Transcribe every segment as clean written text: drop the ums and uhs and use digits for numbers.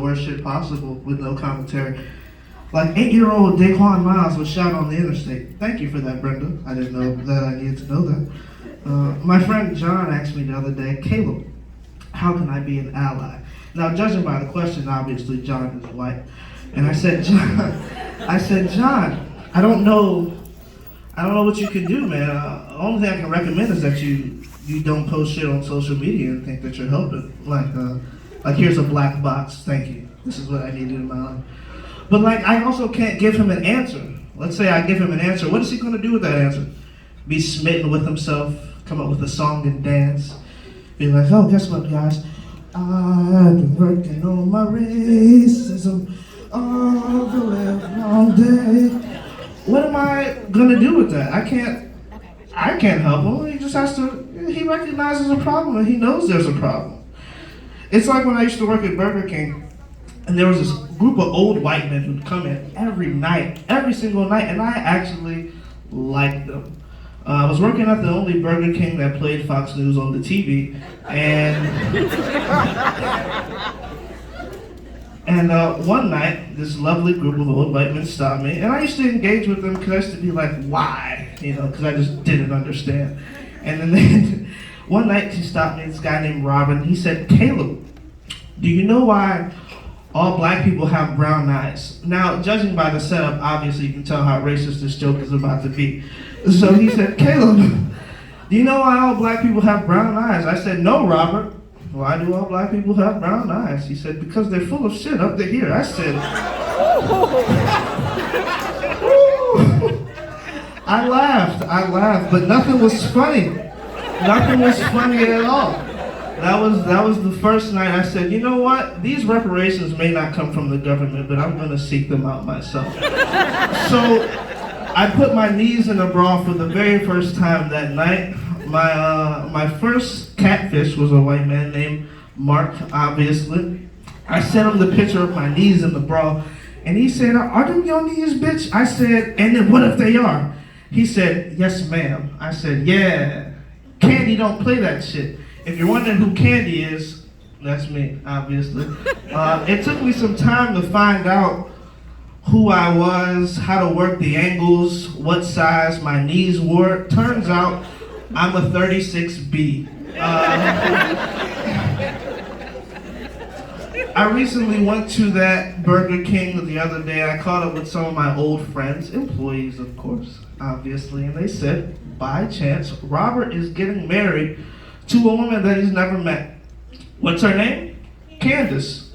worst shit possible with no commentary. Like 8-year-old Daquan Miles was shot on the interstate. Thank you for that, Brenda. I didn't know that I needed to know that. My friend John asked me the other day, Caleb, how can I be an ally? Now, judging by the question, obviously John is white. And I said, John, I don't know what you can do, man. The only thing I can recommend is that you don't post shit on social media and think that you're helping. Like here's a black box, thank you. This is what I needed in my life. But like, I also can't give him an answer. Let's say I give him an answer. What is he gonna do with that answer? Be smitten with himself, come up with a song and dance. Be like, oh, guess what, guys? I've been working on my racism all the long day. What am I gonna do with that? I can't help him. He just has to, he recognizes a problem and he knows there's a problem. It's like when I used to work at Burger King and there was this group of old white men who'd come in every single night, and I actually liked them. I was working at the only Burger King that played Fox News on the TV, and one night, this lovely group of old white men stopped me, and I used to engage with them because I used to be like, why? Because I just didn't understand. And then one night she stopped me, this guy named Robin, he said, Caleb, do you know why all black people have brown eyes? Now, judging by the setup, obviously you can tell how racist this joke is about to be. So he said, Caleb, do you know why all black people have brown eyes? I said, no, Robert. Why do all black people have brown eyes? He said, because they're full of shit up to here. I said, I laughed, but nothing was funny. Nothing was funny at all. That was the first night I said, you know what? These reparations may not come from the government, but I'm gonna seek them out myself. So I put my knees in a bra for the very first time that night. My first catfish was a white man named Mark, obviously. I sent him the picture of my knees in the bra, and he said, are them your knees, bitch? I said, and then what if they are? He said, yes, ma'am. I said, yeah. Candy don't play that shit. If you're wondering who Candy is, that's me, obviously. It took me some time to find out who I was, how to work the angles, what size my knees were. Turns out I'm a 36B. I recently went to that Burger King the other day. I caught up with some of my old friends, employees of course, obviously, and they said, by chance, Robert is getting married to a woman that he's never met. What's her name? Candace.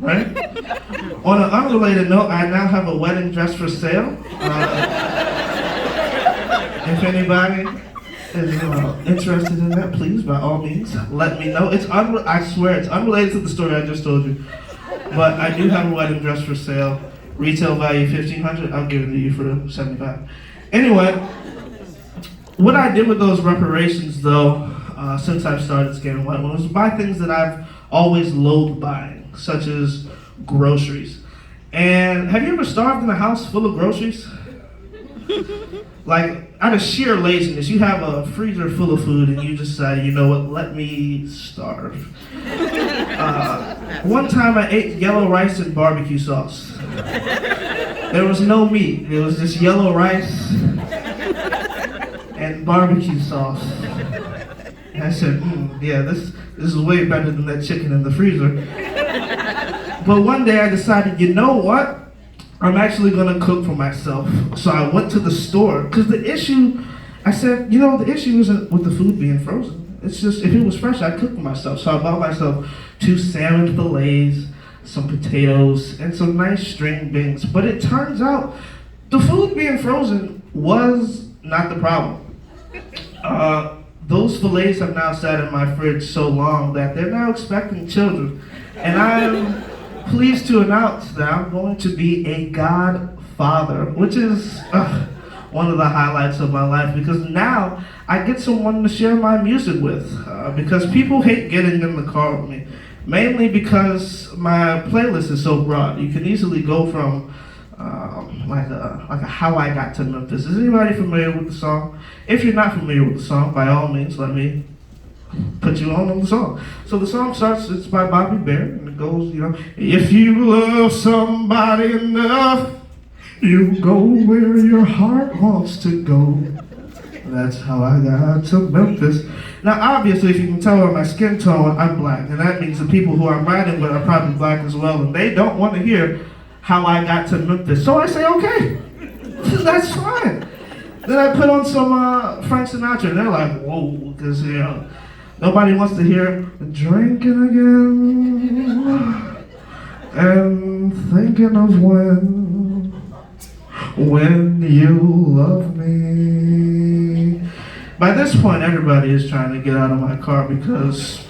Right? On an unrelated note, I now have a wedding dress for sale. If anybody is interested in that, please, by all means, let me know. I swear, it's unrelated to the story I just told you. But I do have a wedding dress for sale. Retail value $1,500. I'll give it to you for $75. Anyway, what I did with those reparations, though, since I've started Scared White, was buy things that I've always loathed buying, such as groceries. And have you ever starved in a house full of groceries? Like, out of sheer laziness, you have a freezer full of food and you decide, you know what, let me starve. One time I ate yellow rice and barbecue sauce. There was no meat, it was just yellow rice and barbecue sauce. And I said, yeah, this is way better than that chicken in the freezer. But one day I decided, you know what? I'm actually gonna cook for myself. So I went to the store, because the issue, I said, the issue isn't with the food being frozen. It's just, if it was fresh, I'd cook for myself. So I bought myself 2 salmon fillets, some potatoes, and some nice string beans. But it turns out, the food being frozen was not the problem. Those fillets have now sat in my fridge so long that they're now expecting children. And I'm pleased to announce that I'm going to be a godfather, which is one of the highlights of my life, because now I get someone to share my music with, because people hate getting in the car with me, mainly because my playlist is so broad. You can easily go from like a How I Got to Memphis. Is anybody familiar with the song? If you're not familiar with the song, by all means, let me put you on the song. So the song starts, it's by Bobby Bear, and it goes, you know, if you love somebody enough, you go where your heart wants to go. That's how I got to Memphis. Now, obviously, if you can tell by my skin tone, I'm black, and that means the people who I'm writing with are probably black as well, and they don't want to hear how I got to Memphis. So I say, okay, that's fine. Then I put on some Frank Sinatra, and they're like, whoa, because, you know, nobody wants to hear drinking again and thinking of when you love me. By this point, everybody is trying to get out of my car because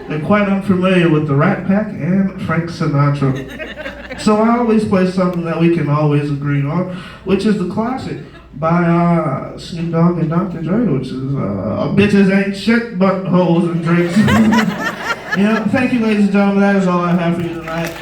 they're quite unfamiliar with the Rat Pack and Frank Sinatra. So I always play something that we can always agree on, which is the classic by Snoop Dogg and Dr. Dre, which is bitches ain't shit but hoes and drinks. You know, thank you, ladies and gentlemen. That is all I have for you tonight.